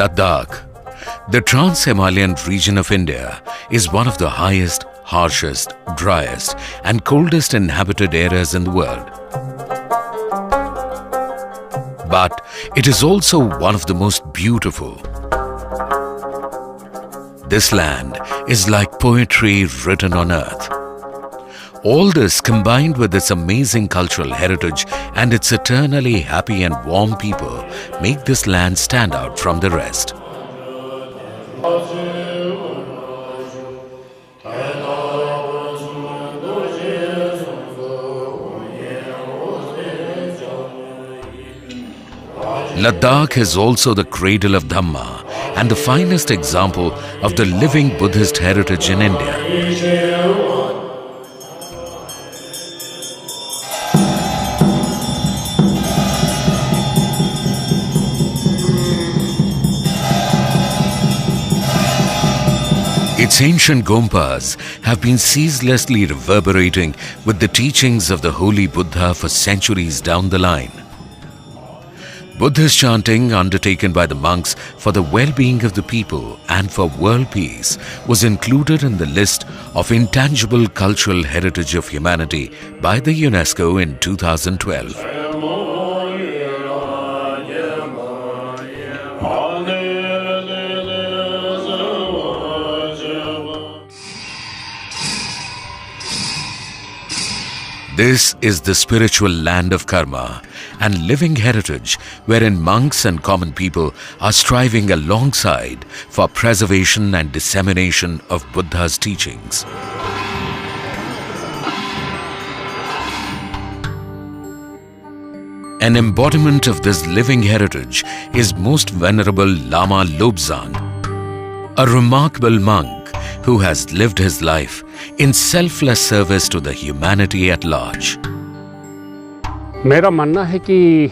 Ladakh, the Trans-Himalayan region of India, is one of the highest, harshest, driest and coldest inhabited areas in the world. But it is also one of the most beautiful. This land is like poetry written on earth. All this combined with its amazing cultural heritage and its eternally happy and warm people make this land stand out from the rest. Ladakh is also the cradle of Dhamma and the finest example of the living Buddhist heritage in India. Its ancient gompas have been ceaselessly reverberating with the teachings of the holy Buddha for centuries down the line. Buddhist chanting undertaken by the monks for the well-being of the people and for world peace was included in the list of intangible cultural heritage of humanity by the UNESCO in 2012. This is the spiritual land of karma and living heritage wherein monks and common people are striving alongside for preservation and dissemination of Buddha's teachings. An embodiment of this living heritage is Most Venerable Lama Lobzang, a remarkable monk who has lived his life in selfless service to the humanity at large. मेरा मानना है कि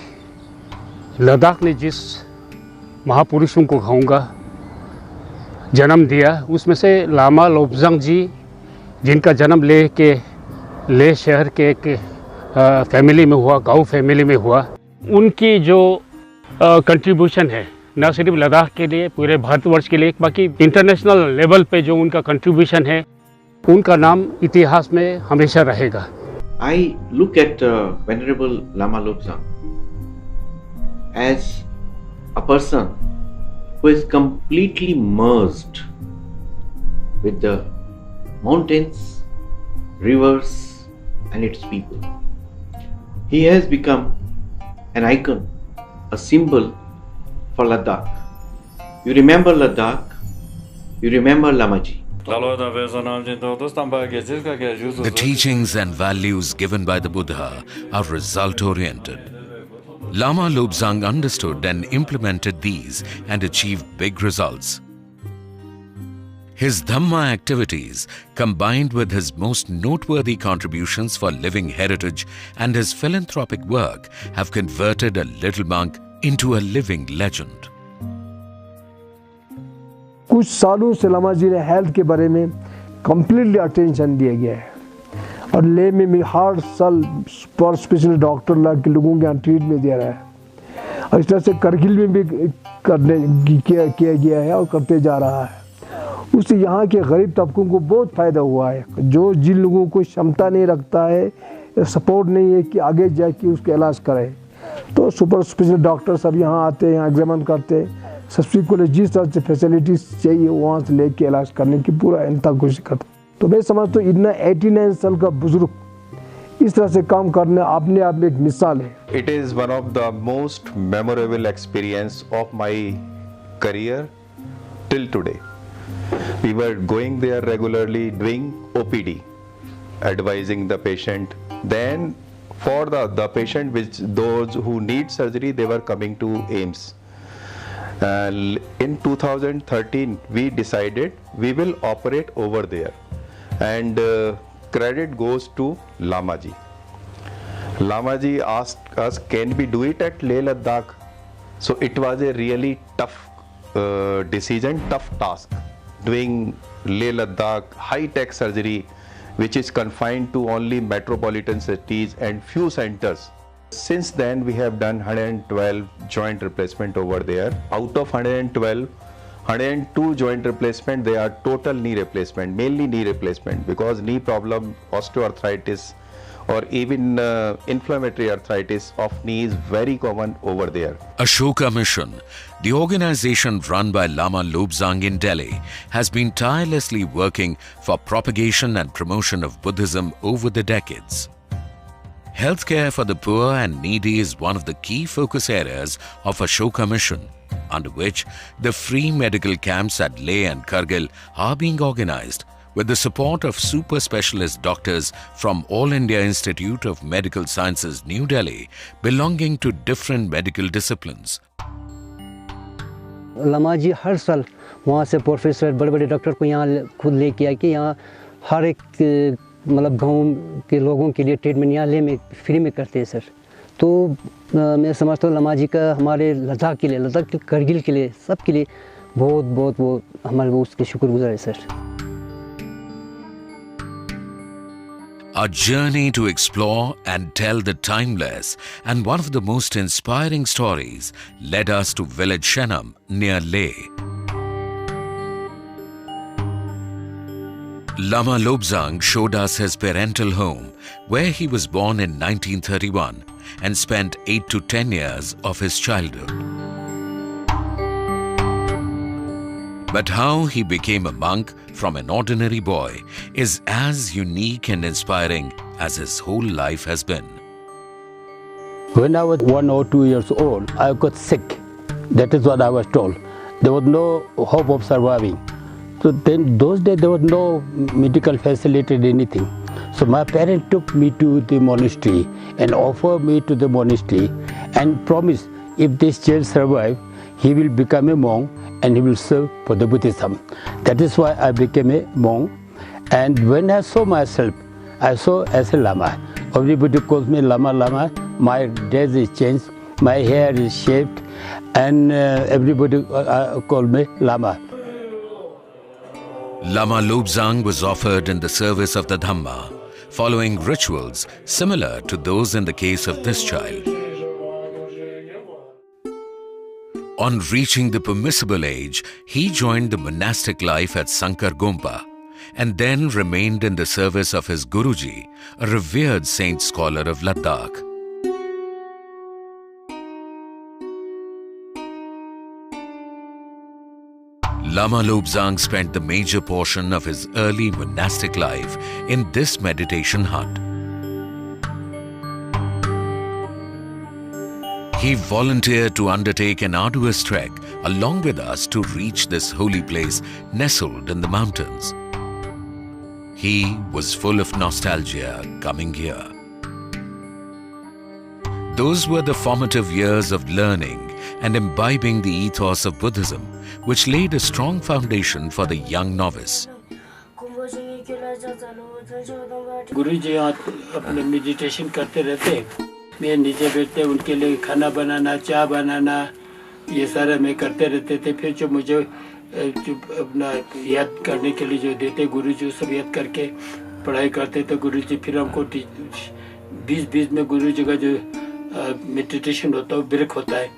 लद्दाख ने जिस महापुरुषों को कहूँगा जन्म दिया उसमें से लामा लोब्जांग जी जिनका जन्म ले शहर के एक फैमिली में हुआ, गाँव फैमिली में हुआ, उनकी जो कंट्रीब्यूशन है न सिर्फ लद्दाख के लिए पूरे भारतवर्ष के लिए बाकी इंटरनेशनल लेवल पे जो उनका कंट्रीब्यूशन है उनका नाम इतिहास में हमेशा रहेगा. I look at Venerable Lama Lobzang as a person who is completely merged with the mountains, rivers and its people. He has become an icon, a symbol for Ladakh. You remember Ladakh, you remember Lamaji. The teachings and values given by the Buddha are result-oriented. Lama Lobzang understood and implemented these and achieved big results. His Dhamma activities, combined with his most noteworthy contributions for living heritage and his philanthropic work, have converted a little monk into a living legend. कुछ सालों से लामा जी ने health के बारे में completely attention दिया गया है और ले में भी हर साल पर स्पेशल डॉक्टर ला के लोगों के यहाँ ट्रीटमेंट दे रहा है और इस तरह से करगिल में भी किया गया है और करते जा रहा है. उससे यहाँ के गरीब तबकों को बहुत फ़ायदा हुआ है. जो जिन लोगों को क्षमता नहीं रखता है, सपोर्ट नहीं है कि आगे जाके उसका इलाज करें, तो सुपर स्पेशल डॉक्टर सब यहाँ आते हैं, यहाँ एग्जामिन करते हैं, सब्सिडी को जिस तरह से फैसिलिटीज चाहिए वहाँ से लेके इलाज करने की पूरा इंतज़ाम कोशिश करते. तो मैं समझता हूँ इतना 89 साल का बुजुर्ग इस तरह से काम करने अपने आप में एक मिसाल है. It is one of the most memorable experience of my career till today. We were going there regularly doing OPD, advising the patient. Then for the patient, those who need surgery, they were coming to AIIMS. In 2013, we decided we will operate over there, and credit goes to Lamaji. Lamaji asked us, can we do it at Leh Ladakh? So it was a really tough decision, tough task, doing Leh Ladakh high-tech surgery, which is confined to only metropolitan cities and few centers. Since then, we have done 112 joint replacement over there. Out of 112, 102 joint replacement, they are total knee replacement, mainly knee replacement, because knee problem, osteoarthritis, or even inflammatory arthritis of knee is very common over there. Ashoka Mission, the organization run by Lama Lobzang in Delhi, has been tirelessly working for propagation and promotion of Buddhism over the decades. Healthcare for the poor and needy is one of the key focus areas of Ashoka Mission, under which the free medical camps at Leh and Kargil are being organized with the support of super specialist doctors from All India Institute of Medical Sciences, New Delhi, belonging to different medical disciplines. Lama जी हर साल वहाँ से professor बड़े बड़े doctor को यहाँ खुद लेके आए कि यहाँ हर एक मतलब गांव के लोगों के लिए ट्रीटमेंट यहाँ ले में फ्री में करते हैं सर। तो मैं समझता हूँ लामा जी का हमारे लद्दाख के लिए, लद्दाख के करगिल के लिए, सब के लिए बहुत बहुत वो हमारे वो उसके शुक्रगुजार है sir. A journey to explore and tell the timeless and one of the most inspiring stories led us to village Shenam near Leh. Lama Lobzang showed us his parental home where he was born in 1931 and spent 8 to 10 years of his childhood. But how he became a monk from an ordinary boy is as unique and inspiring as his whole life has been. When I was 1 or 2 years old, I got sick. That is what I was told. There was no hope of surviving. So then those days there was no medical facility or anything. So my parents took me to the monastery and offered me to the monastery and promised if this child survives, he will become a monk and he will serve for the Buddhism. That is why I became a monk. And when I saw myself, I saw as a Lama. Everybody calls me Lama, Lama. My dress is changed, my hair is shaved, and everybody call me Lama. Lama Lobzang was offered in the service of the Dhamma, following rituals similar to those in the case of this child. On reaching the permissible age, he joined the monastic life at Sankar Gompa and then remained in the service of his Guruji, a revered saint scholar of Ladakh. Lama Lobzang spent the major portion of his early monastic life in this meditation hut. He volunteered to undertake an arduous trek along with us to reach this holy place nestled in the mountains. He was full of nostalgia coming here. Those were the formative years of learning and imbibing the ethos of Buddhism, which laid a strong foundation for the young novice. गुरुजी यहाँ अपने meditation करते रहते, मैं नीचे बैठते उनके लिए खाना बनाना, चाय बनाना, ये सारा मैं करते रहते थे। फिर जो मुझे अपना याद करने के लिए जो देते गुरुजी, सब याद करके पढ़ाई करते थे गुरुजी। फिर हमको बीच में गुरुजी का जो मेडिटेशन होता है, ब्रेक होता है,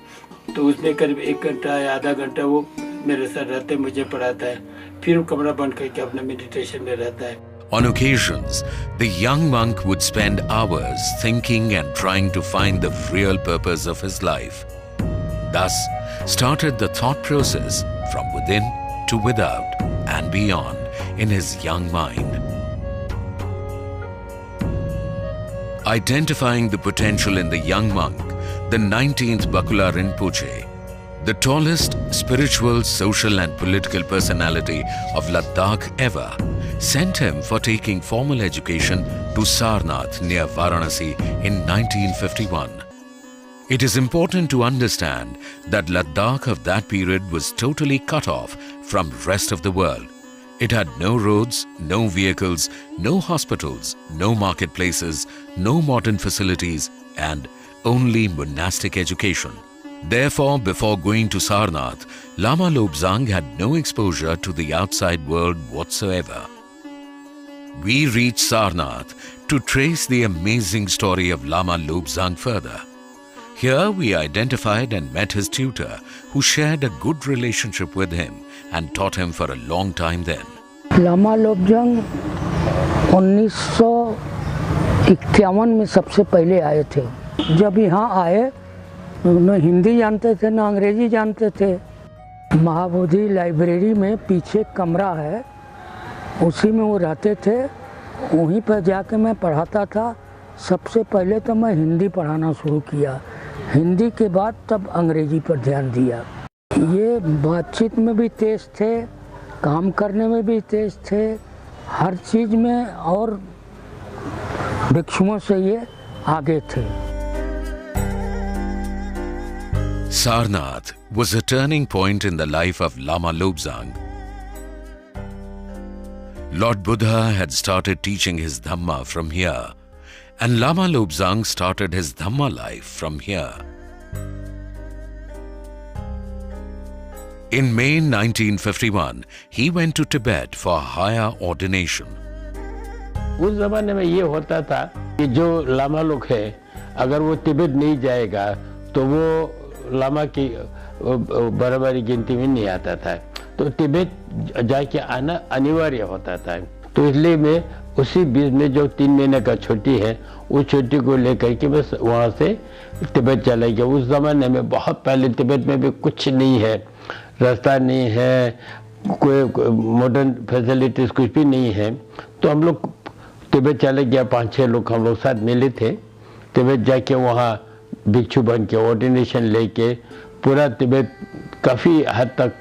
तो उसमें करीब 1 घंटा या आधा घंटा वो मेरे साथ रहते, मुझे पढ़ाता है। फिर वो कमरा बंद करके अपना मेडिटेशन में रहता है। On occasions, the young monk would spend hours thinking and trying to find the real purpose of his life. Thus started the thought process from within to without and beyond in his young mind. Identifying the potential in the young monk, the 19th Bakula Rinpoche, the tallest spiritual, social and political personality of Ladakh ever, sent him for taking formal education to Sarnath near Varanasi in 1951. It is important to understand that Ladakh of that period was totally cut off from rest of the world. It had no roads, no vehicles, no hospitals, no marketplaces, no modern facilities and only monastic education. Therefore, before going to Sarnath, Lama Lobzang had no exposure to the outside world whatsoever. We reached Sarnath to trace the amazing story of Lama Lobzang further. Here we identified and met his tutor, who shared a good relationship with him and taught him for a long time then. Lama लोब्जांग 1951 में सबसे पहले आए थे। जब यहाँ आए न हिंदी जानते थे न अंग्रेजी जानते थे। महाबोधि लाइब्रेरी में पीछे कमरा है, उसी में वो रहते थे। वहीं पर जाके मैं पढ़ाता था। सबसे पहले तो मैं हिंदी पढ़ाना शुरू किया, हिंदी के बाद तब अंग्रेजी पर ध्यान दिया। ये बातचीत में भी तेज थे, काम करने में भी तेज थे, हर चीज़ में और भिक्षुओं से ये आगे थे। Sarnath was a turning point in the life of Lama Lobzang. Lord Buddha had started teaching his Dhamma from here, and Lama Lobzang started his Dhamma life from here. In May 1951, he went to Tibet for higher ordination. उस जमाने में ये होता था कि जो लामा लोग है, अगर वो तिब्बत नहीं जाएगा तो वो लामा की बराबरी गिनती में नहीं आता था। तो तिब्बत जाके आना अनिवार्य होता था। तो इसलिए मैं उसी बीच में जो 3 महीने का छुट्टी है, उस छुट्टी को लेकर के बस वहाँ से तिब्बत चला गया। उस जमाने में बहुत पहले तिब्बत में भी कुछ नहीं है, रास्ता नहीं है, कोई मॉडर्न फैसिलिटीज कुछ भी नहीं है। तो हम लोग तिब्बत चले गया, 5-6 लोग हम लोग साथ मिले थे। तिब्बत जाके वहाँ भिक्षु बन के ऑर्डिनेशन लेके पूरा तिब्बत काफ़ी हद तक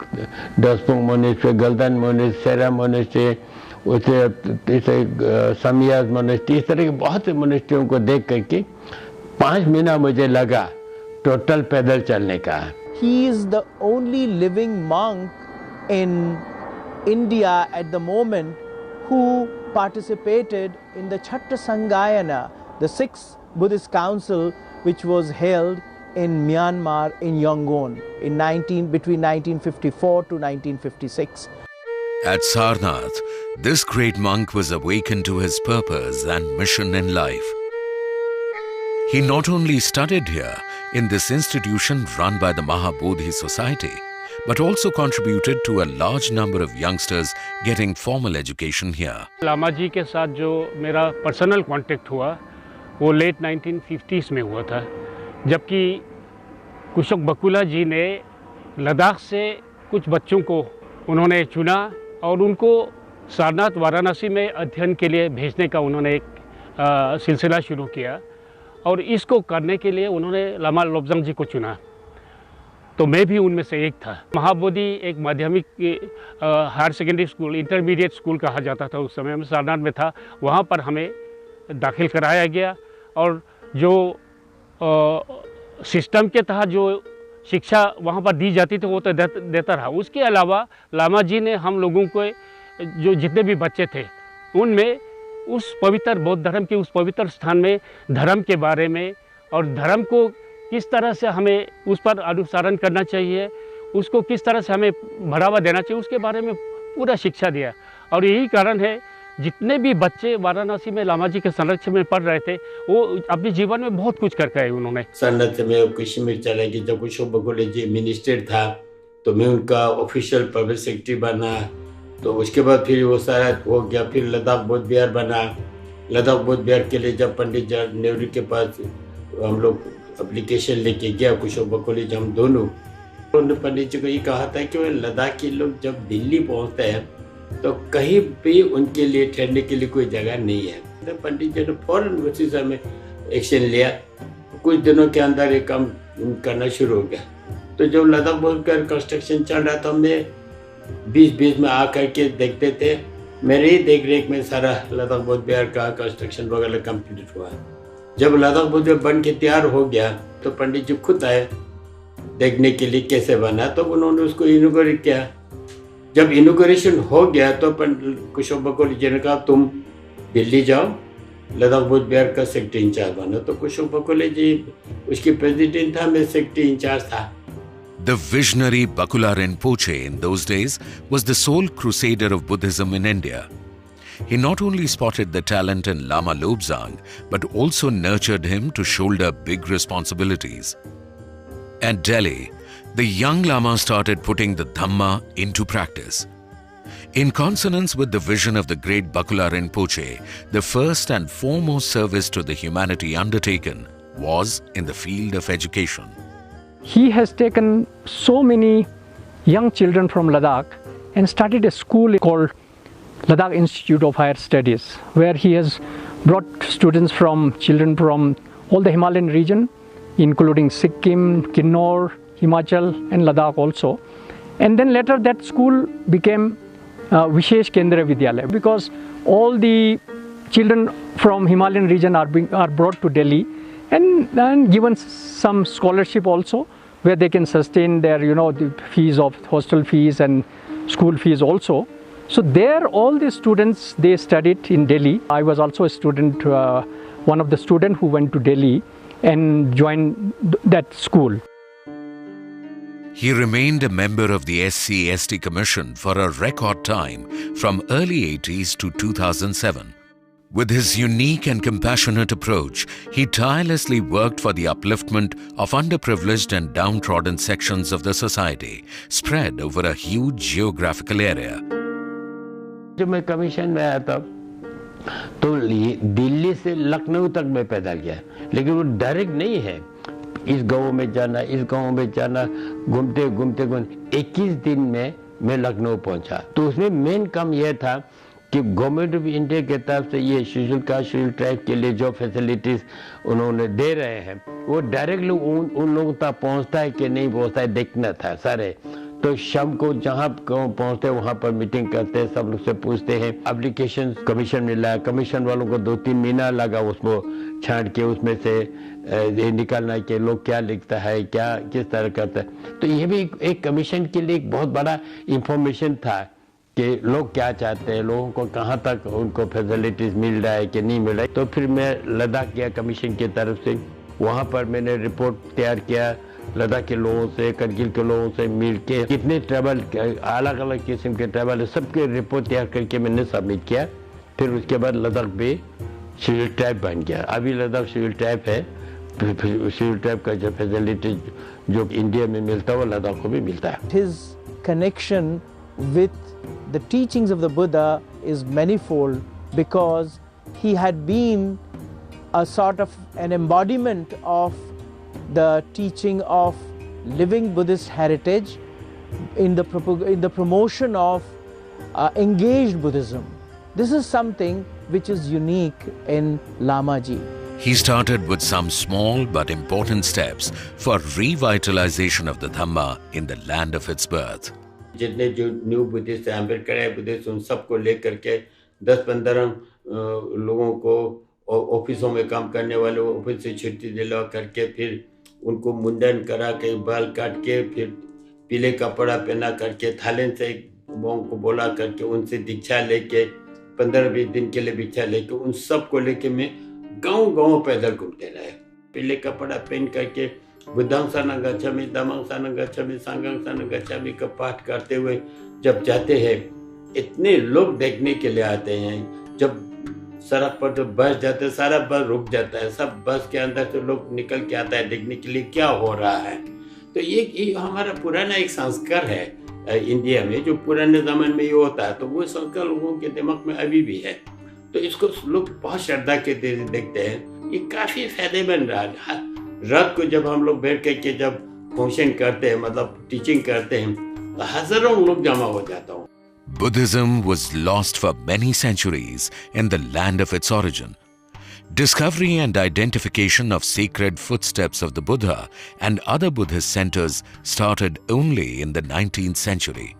डसपुंग मोनेस्ट्री, गलदन मोनेस्ट्री, सेरा मोनेस्ट्री, उसे समियाज मोनेस्ट्री, इस तरह के बहुत से मोनेस्ट्रियों को देख करके 5 महीना मुझे लगा टोटल पैदल चलने का। He is the only living monk in India at the moment who participated in the Chhatta Sanghayana, the 6th Buddhist Council, which was held in Myanmar in Yangon between 1954 to 1956. At Sarnath, this great monk was awakened to his purpose and mission in life. He not only studied here in this institution run by the Mahabodhi Society, but also contributed to a large number of youngsters getting formal education here. Lama जी के साथ जो मेरा personal contact हुआ वो late 1950s में हुआ था, जबकि कुशोक बकुला जी ने लद्दाख से कुछ बच्चों को उन्होंने चुना और उनको सारनाथ वाराणसी में अध्ययन के लिए भेजने का उन्होंने एक सिलसिला शुरू किया। और इसको करने के लिए उन्होंने लामा लोब्जांग जी को चुना, तो मैं भी उनमें से एक था। महाबोधि एक माध्यमिक higher secondary school, intermediate school कहा जाता था उस समय में, सारनाथ में था। वहाँ पर हमें दाखिल कराया गया और जो सिस्टम के तहत जो शिक्षा वहाँ पर दी जाती थी वो तो देता रहा। उसके अलावा लामा जी ने हम लोगों को जो जितने भी बच्चे थे उनमें उस पवित्र बौद्ध धर्म के उस पवित्र स्थान में धर्म के बारे में और धर्म को किस तरह से हमें उस पर अनुसरण करना चाहिए, उसको किस तरह से हमें बढ़ावा देना चाहिए, उसके बारे में पूरा शिक्षा दिया। और यही कारण है जितने भी बच्चे वाराणसी में लामा जी के संरक्षण में पढ़ रहे थे वो अपने जीवन में बहुत कुछ करके आए उन्होंने। सन्नत में कश्मीर चला गया। जब कुशोक बकुला जी मिनिस्टर था तो मैं उनका ऑफिशियल पब्लिक सेक्रेटरी बना। तो उसके बाद फिर वो सारा हो गया। फिर लद्दाख बौद्ध विहार बना। लद्दाख बौद्ध विहार के लिए जब पंडित जवाहरलाल नेहरू के पास हम लोग एप्लीकेशन लेके गया, कुशोक बकुला जी हम दोनों, उन्होंने पंडित जी को ये कहा था कि लद्दाख के लोग जब दिल्ली पहुंचते हैं तो कहीं भी उनके लिए ठहरने के लिए कोई जगह नहीं है। तो पंडित जी ने फौरन उसी समय एक्शन लिया। कुछ दिनों के अंदर ये काम करना शुरू हो गया। तो जब लद्दाख बौद्ध विहार कंस्ट्रक्शन चल रहा था, हमने बीच में आकर के देखते थे। मेरे ही देख रेख में सारा लद्दाख बौद्ध विहार का कंस्ट्रक्शन वगैरह कंप्लीट हुआ। जब लद्दाख बौद्ध विहार बन के तैयार हो गया तो पंडित जी खुद आए देखने के लिए कैसे बना। तो उन्होंने उसको इनॉग्रेट किया। जब इनॉग्रेशन हो गया तो कुशोक बकुला जी ने कहा तुम दिल्ली जाओ, लद्दाख बौद्ध विहार का सेक्रेटरी इंचार्ज बनो। तो कुशोक बकुला जी उसके प्रेसिडेंट था, मैं सेक्रेटरी इंचार्ज था। The visionary Bakula Rinpoche in those days was the sole crusader of Buddhism in India. he not only spotted the talent in Lama Lobzang, but also nurtured him to shoulder big responsibilities. At Delhi, the young Lama started putting the Dhamma into practice. In consonance with the vision of the great Bakula Rinpoche, the first and foremost service to the humanity undertaken was in the field of education. He has taken so many young children from Ladakh and started a school called Ladakh Institute of Higher Studies, where he has brought children from all the Himalayan region, including Sikkim, Kinnaur, Himachal and Ladakh also. And then later that school became Vishesh Kendra Vidyalaya, because all the children from Himalayan region are brought to Delhi and given some scholarship also, where they can sustain their, the fees of hostel fees and school fees also. So there all the students, they studied in Delhi. I was also a student, one of the students who went to Delhi and joined that school. He remained a member of the SC/ST Commission for a record time from early 80s to 2007. With his unique and compassionate approach, he tirelessly worked for the upliftment of underprivileged and downtrodden sections of the society, spread over a huge geographical area. जब मैं commission में आया था तो दिल्ली से लखनऊ तक मैं पैदल गया, लेकिन वो डायरेक्ट नहीं है। इस गांव में जाना, इस गांव में जाना, घूमते घूमते 21 दिन में मैं लखनऊ पहुंचा। तो उसमें मेन काम यह था कि गवर्नमेंट ऑफ इंडिया के तरफ से ये शेड्यूल कास्ट शेड्यूल ट्राइब के लिए जो फैसिलिटीज उन्होंने दे रहे हैं, वो डायरेक्टली उन लोगों तक पहुंचता है कि नहीं पहुंचता है देखना था सारे। तो शाम को जहाँ पहुँचते हैं वहाँ पर मीटिंग करते हैं, सब लोग से पूछते हैं। एप्लीकेशन कमीशन मिला, कमीशन वालों को 2-3 महीना लगा उसको छांट के उसमें से निकालना कि लोग क्या लिखता है, क्या किस तरह करता है। तो ये भी एक कमीशन के लिए एक बहुत बड़ा इंफॉर्मेशन था कि लोग क्या चाहते हैं, लोगों को कहाँ तक उनको फैसिलिटीज मिल रहा है कि नहीं मिल रहा है। तो फिर मैं लद्दाख गया कमीशन की तरफ से, वहाँ पर मैंने रिपोर्ट तैयार किया लद्दाख के लोगों से, करगिल के लोगों से मिल के कितने ट्रैवल, अलग अलग किस्म के ट्रैवल है, सबके रिपोर्ट तैयार करके मैंने सबमिट किया। फिर उसके बाद लद्दाख भी शेड्यूल ट्राइब बन गया। अभी लद्दाख शेड्यूल ट्राइब है, शेड्यूल ट्राइब का जो फैसिलिटी जो इंडिया में मिलता है वो लद्दाख को भी मिलता है। His connection with the teachings of the Buddha is manifold because he had been a sort of an embodiment of the teaching of living Buddhist heritage in the promotion of engaged Buddhism. This is something which is unique in Lama Ji. He started with some small but important steps for revitalization of the Dhamma in the land of its birth. जितने जो new Buddhist हैं, अम्बेडकर है Buddhist, उन सबको लेकर के 10-15 लोगों को ऑफिसों में काम करने वाले ऑफिस से छुट्टी दिलवा करके फिर उनको मुंडन करा के बाल काट के फिर पीले कपड़ा पहना करके थाईलैंड से मोंग को बोला करके उनसे दीक्षा लेके 15-20 दिन के लिए दीक्षा लेके उन सबको लेके मैं गांव-गांव पैदल घूमते रहे। पीले कपड़ा पहन करके बुद्धांग सानंग गच्छामि, धम्मांग सानंग गच्छामि, संघांग सानंग गच्छामि का पाठ करते हुए जब जाते हैं, इतने लोग देखने के लिए आते हैं। जब सड़क पर तो बस जाते हैं, सारा बस रुक जाता है, सब बस के अंदर से लोग निकल के आता है देखने के लिए क्या हो रहा है। तो ये हमारा पुराना एक संस्कार है इंडिया में, जो पुराने ज़माने में ये होता है, तो वो संस्कार लोगों के दिमाग में अभी भी है। तो इसको लोग बहुत श्रद्धा के देखते हैं। ये काफ़ी फायदेमंद रहा है। रात को जब हम लोग बैठ के जब फंक्शन करते हैं, मतलब टीचिंग करते हैं, तो हजारों लोग जमा हो जाता हूँ। Buddhism was lost for many centuries in the land of its origin. Discovery and identification of sacred footsteps of the Buddha and other Buddhist centers started only in the 19th century.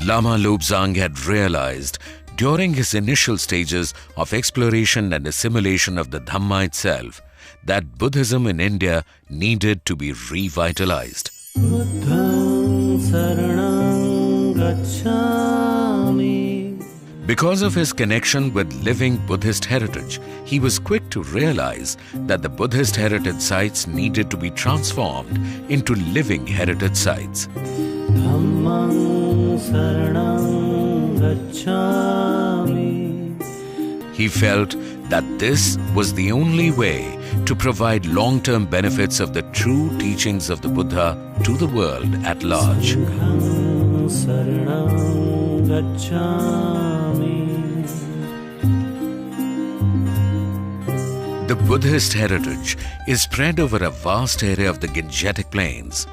Lama Lobzang had realized during his initial stages of exploration and assimilation of the Dhamma itself that Buddhism in India needed to be revitalized. Because of his connection with living Buddhist heritage, he was quick to realize that the Buddhist heritage sites needed to be transformed into living heritage sites. He felt that this was the only way to provide long-term benefits of the true teachings of the Buddha to the world at large. The Buddhist heritage is spread over a vast area of the Gangetic Plains,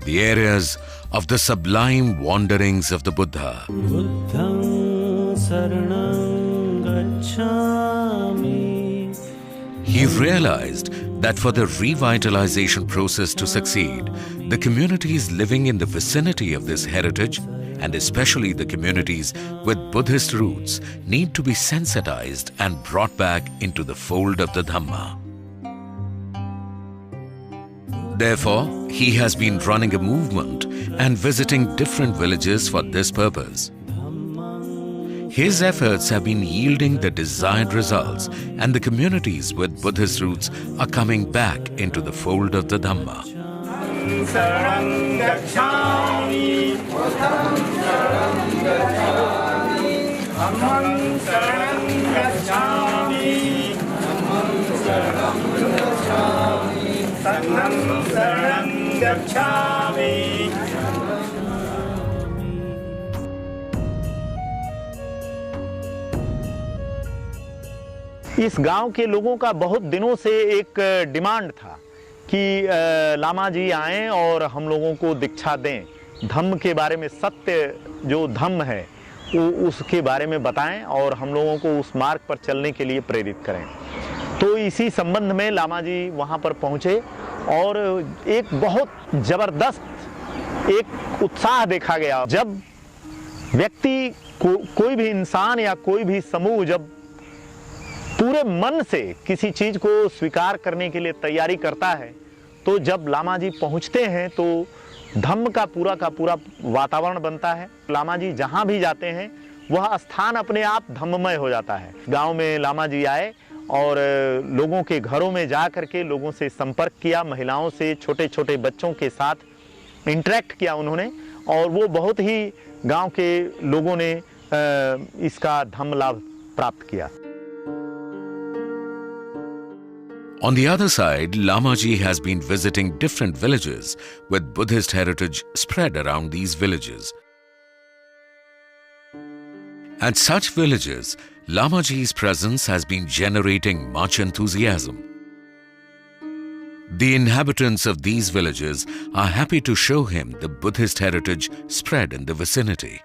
the areas of the sublime wanderings of the Buddha. He realized that for the revitalization process to succeed, the communities living in the vicinity of this heritage, and especially the communities with Buddhist roots, need to be sensitized and brought back into the fold of the Dhamma. Therefore, he has been running a movement and visiting different villages for this purpose. His efforts have been yielding the desired results, and the communities with Buddhist roots are coming back into the fold of the Dhamma. इस गांव के लोगों का बहुत दिनों से एक demand था कि लामा जी आएं और हम लोगों को दीक्षा दें, धम्म के बारे में, सत्य जो धम्म है वो उसके बारे में बताएं और हम लोगों को उस मार्ग पर चलने के लिए प्रेरित करें। तो इसी संबंध में लामा जी वहाँ पर पहुँचे और एक बहुत ज़बरदस्त एक उत्साह देखा गया। जब व्यक्ति कोई भी इंसान या कोई भी समूह जब पूरे मन से किसी चीज को स्वीकार करने के लिए तैयारी करता है, तो जब लामा जी पहुंचते हैं तो धम्म का पूरा वातावरण बनता है। लामा जी जहां भी जाते हैं वह स्थान अपने आप धम्ममय हो जाता है। गांव में लामा जी आए और लोगों के घरों में जा करके लोगों से संपर्क किया, महिलाओं से, छोटे छोटे बच्चों के साथ इंटरेक्ट किया उन्होंने, और वो बहुत ही गांव के लोगों ने इसका धम्म लाभ प्राप्त किया। On the other side, Lamaji has been visiting different villages with Buddhist heritage spread around these villages. At such villages, Lamaji's presence has been generating much enthusiasm. The inhabitants of these villages are happy to show him the Buddhist heritage spread in the vicinity.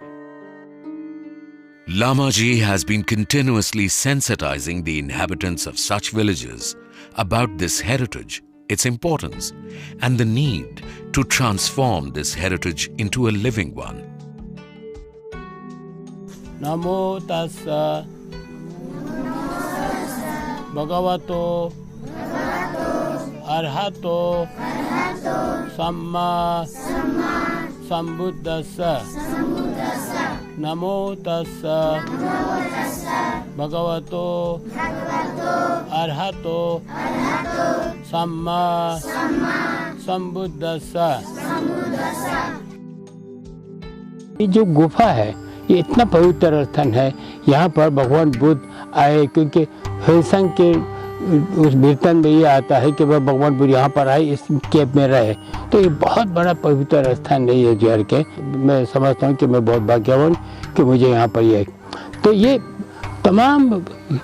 Lamaji has been continuously sensitizing the inhabitants of such villages about this heritage, its importance, and the need to transform this heritage into a living one. Namo tassa bhagavato arhato samma sambuddhassa. Namo tassa bhagavato arhato samma sambuddhassa. ये जो गुफा है ये इतना पवित्र स्थान है, यहाँ पर भगवान बुद्ध आए, क्योंकि हेलसंग के उस कीर्तन में ये आता है कि वह भगवान बुद्ध यहाँ पर आए, इस केप में रहे। तो ये बहुत बड़ा पवित्र स्थान है ये जोर के। मैं समझता हूँ कि मैं बहुत भाग्यवान कि मुझे यहाँ पर ये, तो ये तमाम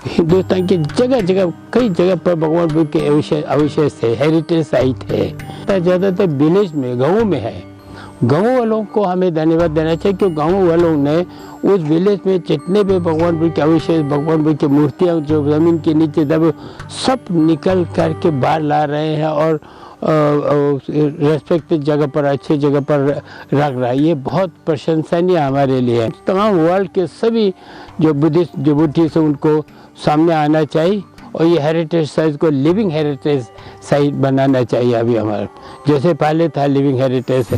हिंदुस्तान की जगह जगह कई जगह पर भगवान बुद्ध के अवशेष है, हेरिटेज साइट है। ज़्यादातर विलेज में, गाँव में है। गाँव वालों को हमें धन्यवाद देना चाहिए क्योंकि गाँव वालों ने उस विलेज में जितने भी भगवान बुद्ध के अवशेष, भगवान बुद्ध की मूर्तियाँ जो ज़मीन के नीचे दबे, सब निकल करके बाहर ला रहे हैं और रेस्पेक्टेड जगह पर, अच्छी जगह पर रख रहा है। ये बहुत प्रशंसनीय हमारे लिए है। तमाम वर्ल्ड के सभी जो बुद्धिस्ट डिवोटीज हैं उनको सामने आना चाहिए और ये हेरिटेज साइट को लिविंग हेरिटेज साइट बनाना चाहिए। अभी हमारा जैसे पहले था लिविंग हेरिटेज है।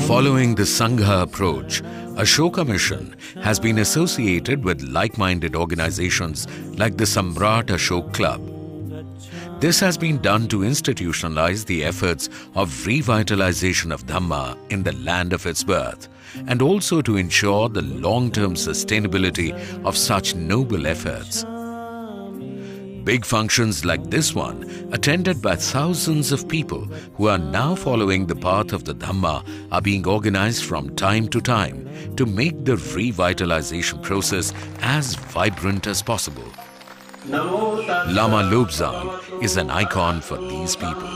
Following the Sangha approach, Ashoka Mission has been associated with like-minded organizations like the Samrat Ashok Club. This has been done to institutionalize the efforts of revitalization of Dhamma in the land of its birth, and also to ensure the long-term sustainability of such noble efforts. Big functions like this one, attended by thousands of people who are now following the path of the Dhamma, are being organized from time to time to make the revitalization process as vibrant as possible. Lama Lobzang is an icon for these people.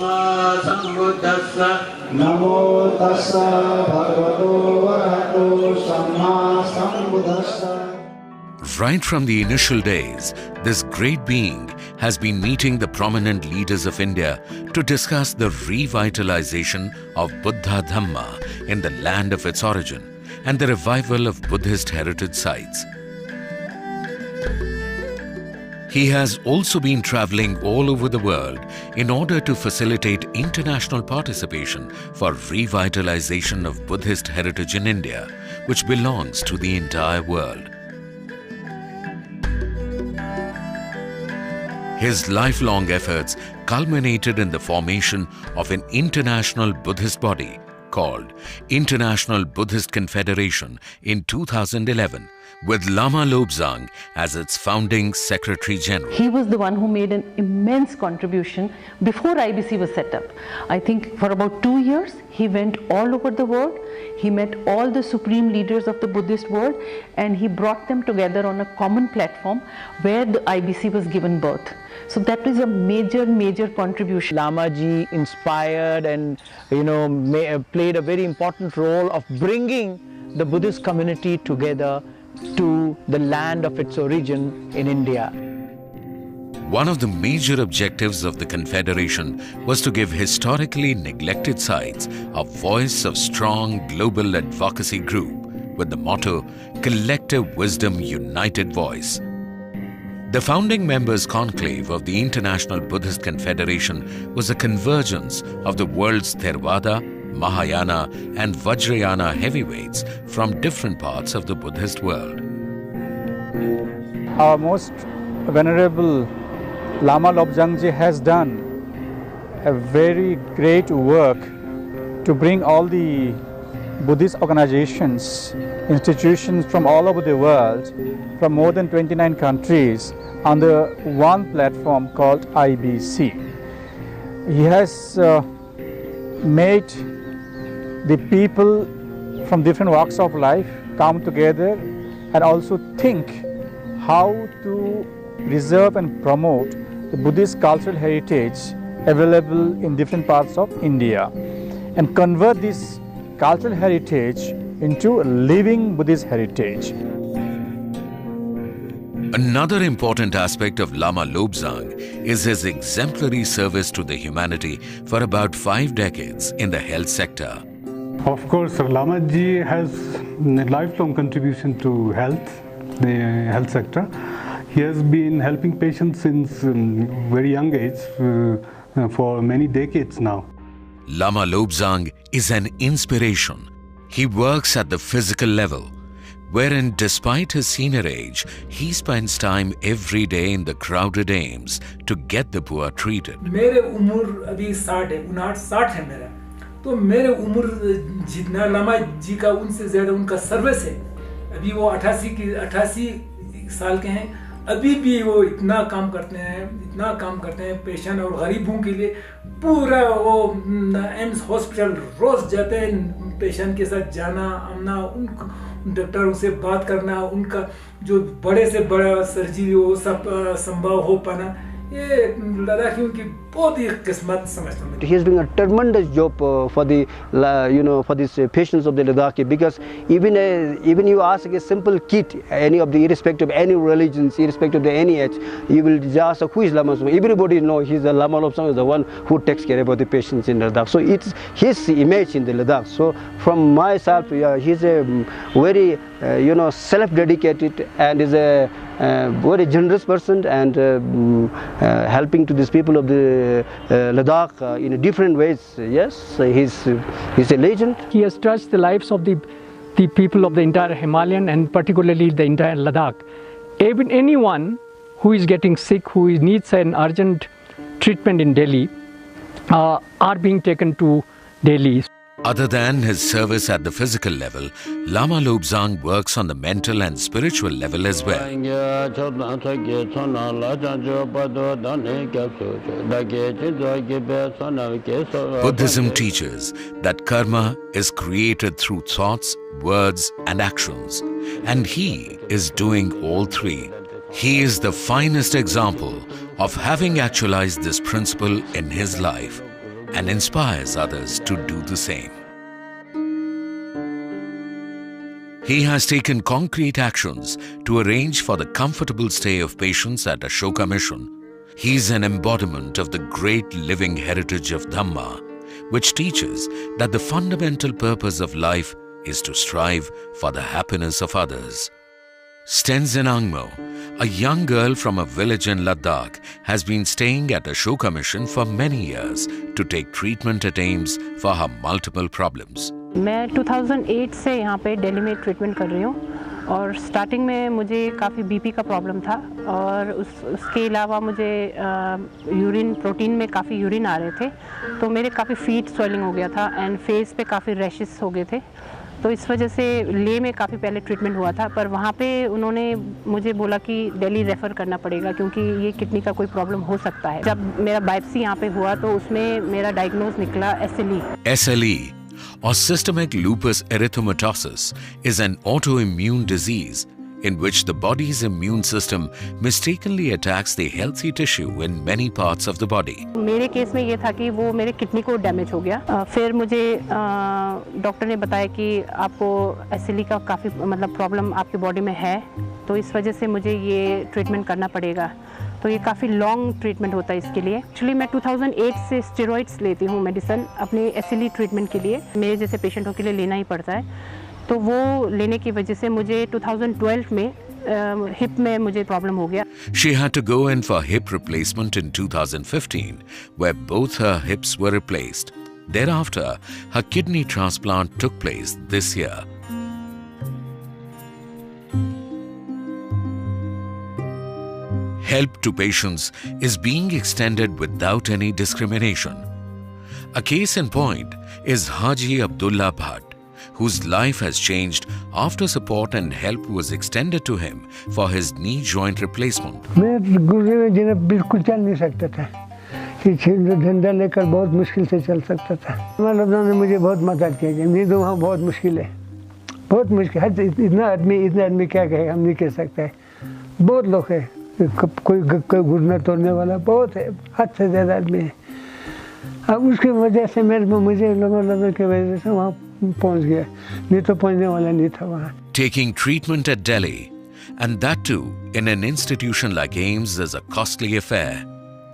Right from the initial days, this great being has been meeting the prominent leaders of India to discuss the revitalization of Buddha Dhamma in the land of its origin and the revival of Buddhist heritage sites. He has also been traveling all over the world in order to facilitate international participation for revitalization of Buddhist heritage in India, which belongs to the entire world. His lifelong efforts culminated in the formation of an international Buddhist body called International Buddhist Confederation in 2011, with Lama Lobzang as its founding Secretary General. He was the one who made an immense contribution before IBC was set up. I think for about 2 years, he went all over the world. He met all the supreme leaders of the Buddhist world, and he brought them together on a common platform where the IBC was given birth. So that is a major contribution. Lama Ji inspired and played a very important role of bringing the Buddhist community together to the land of its origin in India. One of the major objectives of the Confederation was to give historically neglected sites a voice of strong global advocacy group with the motto, Collective Wisdom, United Voice. The founding members' conclave of the International Buddhist Confederation was a convergence of the world's Theravada, Mahayana and Vajrayana heavyweights from different parts of the Buddhist world. Our most venerable Lama Lobzang ji has done a very great work to bring all the Buddhist organizations, institutions from all over the world, from more than 29 countries, under one platform called IBC. He has made the people from different walks of life come together and also think how to preserve and promote the Buddhist cultural heritage available in different parts of India and convert this cultural heritage into a living Buddhist heritage. Another important aspect of Lama Lobzang is his exemplary service to the humanity for about 5 decades in the health sector. Of course, Lama ji has a lifelong contribution to health, the health sector. He has been helping patients since very young age for many decades now. Lama Lobzang is an inspiration. He works at the physical level, wherein despite his senior age, he spends time every day in the crowded aims to get the poor treated. मेरे उम्र अभी 60 है, 59-60 है मेरा, तो मेरे उम्र जितना लामा जी का उनसे ज़्यादा उनका सर्विस है। अभी वो 88 साल के हैं, अभी भी वो इतना काम करते हैं पेशेंट और गरीबों के लिए। पूरा वो एम्स हॉस्पिटल रोज जाते हैं, पेशेंट के साथ जाना आना, उनको डॉक्टरों से बात करना, उनका जो बड़े से बड़ा सर्जरी वो सब संभव हो पाना, ये लद्दाखियों की बहुत ही किस्मत समझता हूँ। He is doing a tremendous job for the for these patients of the Ladakh, because even you ask a simple kid, any of the irrespective of any religions, irrespective of any age, you will just ask who is Lama Lobzang. Everybody knows he's the Lama Lobzang, is the one who takes care about the patients in Ladakh. So it's his image in the Ladakh. So from myself, he's a very self-dedicated and is a very generous person and helping to these people of the Ladakh in different ways. Yes, he's a legend. He has touched the lives of the people of the entire Himalayan and particularly the entire Ladakh. Even anyone who is getting sick, who needs an urgent treatment in Delhi are being taken to Delhi. Other than his service at the physical level, Lama Lobzang works on the mental and spiritual level as well. Buddhism teaches that karma is created through thoughts, words and actions, and he is doing all three. He is the finest example of having actualized this principle in his life and inspires others to do the same. He has taken concrete actions to arrange for the comfortable stay of patients at Ashoka Mission. He is an embodiment of the great living heritage of Dhamma, which teaches that the fundamental purpose of life is to strive for the happiness of others. Stenzen Angmo, a young girl from a village in Ladakh, has been staying at Ashoka Mission for many years to take treatment at AIIMS for her multiple problems. मैं 2008 से यहाँ पे दिल्ली में treatment कर रही हूँ और starting में मुझे काफ़ी बीपी का प्रॉब्लम था और उसके अलावा मुझे यूरिन प्रोटीन में काफ़ी यूरिन आ रहे थे, तो मेरे काफ़ी फीट स्वेलिंग हो गया था एंड फेस पे काफ़ी रैशेस हो गए थे। तो इस वजह से ले में काफ़ी पहले ट्रीटमेंट हुआ था, पर वहाँ पे उन्होंने मुझे बोला कि दिल्ली रेफ़र करना पड़ेगा क्योंकि ये किडनी का कोई प्रॉब्लम हो सकता है। जब मेरा बायोप्सी यहाँ पे हुआ तो उसमें मेरा डायग्नोज निकला SLE। Or systemic lupus erythematosus is an autoimmune disease in which the body's immune system mistakenly attacks the healthy tissue in many parts of the body. मेरे केस में ये था कि वो मेरे किडनी को डैमेज हो गया। फिर मुझे डॉक्टर ने बताया कि आपको SLE का काफ़ी प्रॉब्लम आपके बॉडी में है, तो इस वजह से मुझे ये ट्रीटमेंट करना पड़ेगा। तो ये काफ़ी लॉन्ग ट्रीटमेंट होता है इसके लिए। एक्चुअली मैं 2008 से स्टेरॉइड्स लेती हूँ मेडिसिन अपने SLE ट्रीटमेंट के लिए, मेरे जैसे पेशेंटों के लिए लेना ही पड़ता है। तो वो लेने की वजह से मुझे 2012 में हिप में मुझे प्रॉब्लम हो गया। She had to go in for hip replacement in 2015, where both her hips were replaced. Thereafter, her kidney transplant took place this year. Help to patients is being extended without any discrimination. A case in point is Haji Abdullah Bhatt, whose life has changed after support and help was extended to him for his knee joint replacement. मैं गुजरे दिन बिल्कुल चल नहीं सकता था, धंधा लेकर बहुत मुश्किल से चल सकता था। लमा लोब्जांग ने मुझे बहुत मदद की, नहीं तो वहाँ बहुत मुश्किल है, बहुत मुश्किल है। इतना आदमी क्या कहे, हम नहीं कह सकते। बहुत लोग हैं, कोई घुटना तोड़ने वाला बहुत है, हद से ज़्यादा आदमी है। अब उसकी वजह से मुझे लमा लोब्जांग की वजह से वहाँ पहुँच गया, नहीं तो पहुँचने वाला नहीं था वहाँ। Taking treatment at Delhi, and that too in an institution like AIIMS, is a costly affair.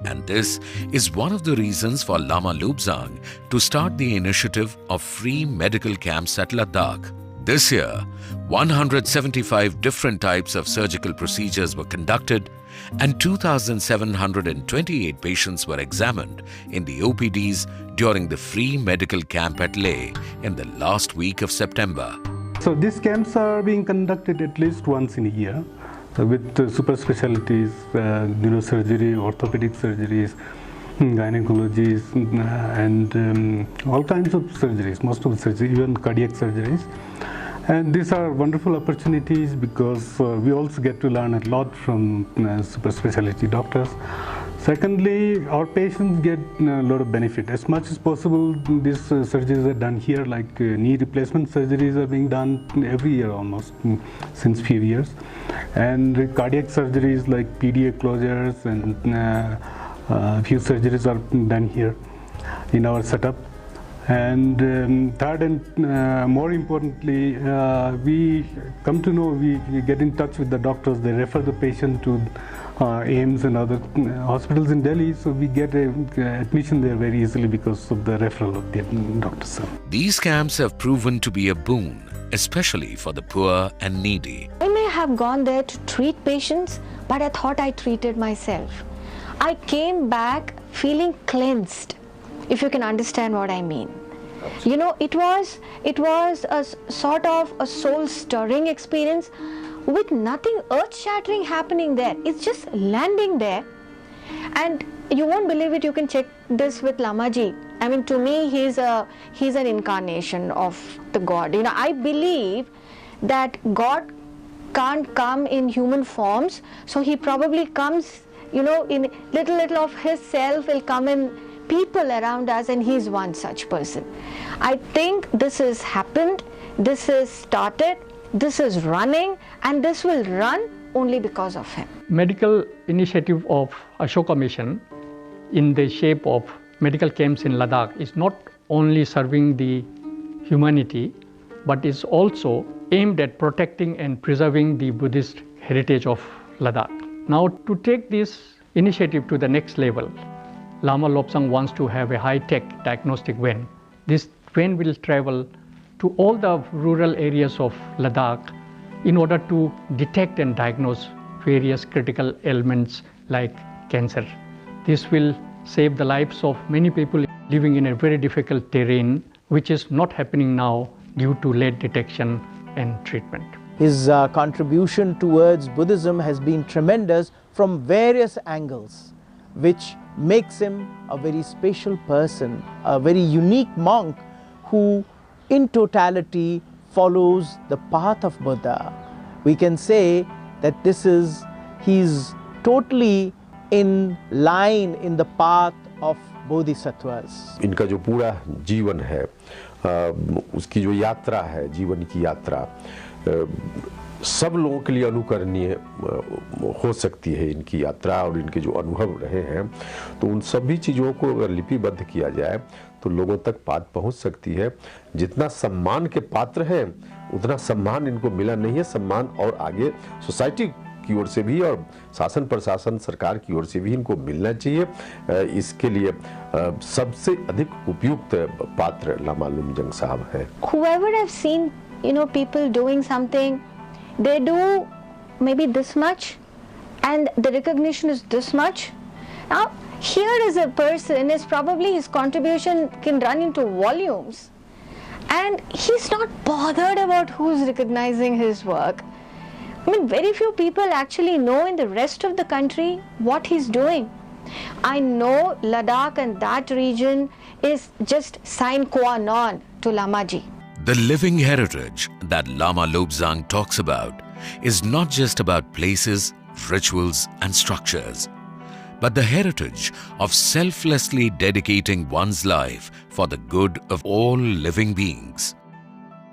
And this is one of the reasons for Lama Lobzang to start the initiative of free medical camps at Ladakh. This year, 175 different types of surgical procedures were conducted and 2,728 patients were examined in the OPDs during the free medical camp at Leh in the last week of September. So these camps are being conducted at least once in a year with super specialties, neurosurgery, orthopedic surgeries, gynecologies, and all kinds of surgeries, most of the surgeries, even cardiac surgeries. And these are wonderful opportunities because we also get to learn a lot from super specialty doctors. Secondly, our patients get a lot of benefit. As much as possible, these surgeries are done here, like knee replacement surgeries are being done every year almost since few years. And cardiac surgeries like PDA closures and few surgeries are done here in our setup. And third and more importantly, we come to know, we get in touch with the doctors, they refer the patient to AIIMS and other hospitals in Delhi, so we get admission there very easily because of the referral of the doctors. These camps have proven to be a boon, especially for the poor and needy. I may have gone there to treat patients, but I thought I treated myself. I came back feeling cleansed, if you can understand what I mean. You know, it was a sort of a soul-stirring experience with nothing earth-shattering happening there. It's just landing there and you won't believe it, you can check this with Lamaji. I mean, to me, he's an incarnation of the God. You know, I believe that God can't come in human forms, so he probably comes, you know, in little of his self will come in people around us, and he's one such person. I think this has happened, this is started, this is running, and this will run only because of him. Medical initiative of Ashoka Mission in the shape of medical camps in Ladakh is not only serving the humanity, but is also aimed at protecting and preserving the Buddhist heritage of Ladakh. Now, to take this initiative to the next level, Lama Lobzang wants to have a high-tech diagnostic van. This van will travel to all the rural areas of Ladakh in order to detect and diagnose various critical ailments like cancer. This will save the lives of many people living in a very difficult terrain, which is not happening now due to late detection and treatment. His contribution towards Buddhism has been tremendous from various angles, which makes him a very special person, a very unique monk who in totality follows the path of Buddha. We can say that he's totally in line in the path of Bodhisattvas. इनका जो पूरा जीवन है, उसकी जो यात्रा है, जीवन की यात्रा, सब लोगों के लिए अनुकरणीय हो सकती है इनकी यात्रा, और इनके जो अनुभव रहे हैं, तो उन सभी चीज़ों को अगर लिपिबद्ध किया जाए तो लोगों तक बात पहुंच सकती है। जितना सम्मान के पात्र हैं, उतना सम्मान इनको मिला नहीं है। सम्मान और आगे सोसाइटी की ओर से भी और शासन प्रशासन सरकार की ओर से भी इनको मिलना चाहिए। इसके लिए सबसे अधिक उपयुक्त पात्र लामा लुमजंग साहब हैं। Whoever have seen, you know, people doing something, they do maybe this much and the recognition is this much. Now here is a person, his contribution can run into volumes, and he's not bothered about who's recognizing his work. I mean, very few people actually know in the rest of the country what he's doing. I know Ladakh and that region is just sine qua non to Lamaji. The living heritage that Lama Lobzang talks about is not just about places, rituals and structures, but the heritage of selflessly dedicating one's life for the good of all living beings.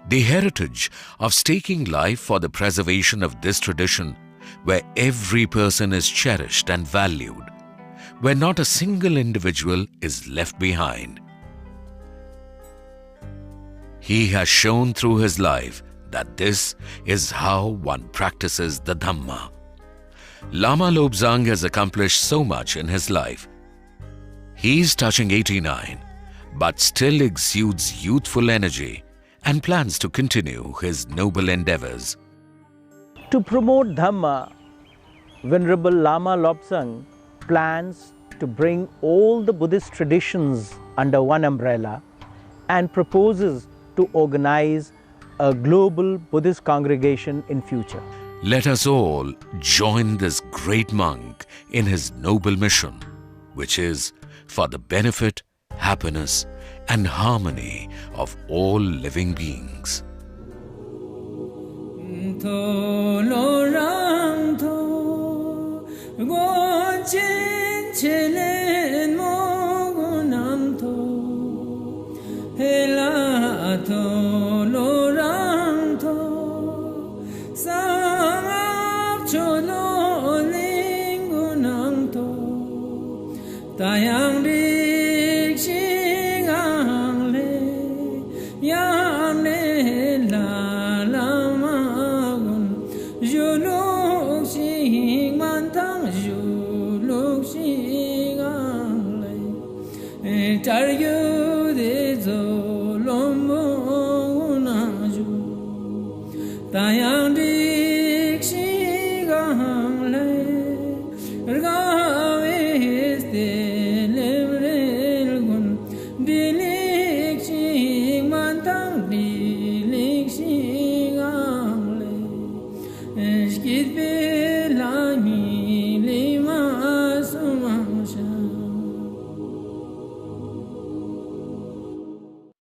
The heritage of staking life for the preservation of this tradition, where every person is cherished and valued, where not a single individual is left behind. He has shown through his life that this is how one practices the Dhamma. Lama Lobzang has accomplished so much in his life. He is touching 89, but still exudes youthful energy and plans to continue his noble endeavors. To promote Dhamma, Venerable Lama Lobzang plans to bring all the Buddhist traditions under one umbrella and proposes to organize a global Buddhist congregation in future. Let us all join this great monk in his noble mission, which is for the benefit, happiness and harmony of all living beings. Tayang dik sing ang le yang le la la ma gun juluk sing man tang juluk sing ang le tar yu de zo lom mo na ju tayang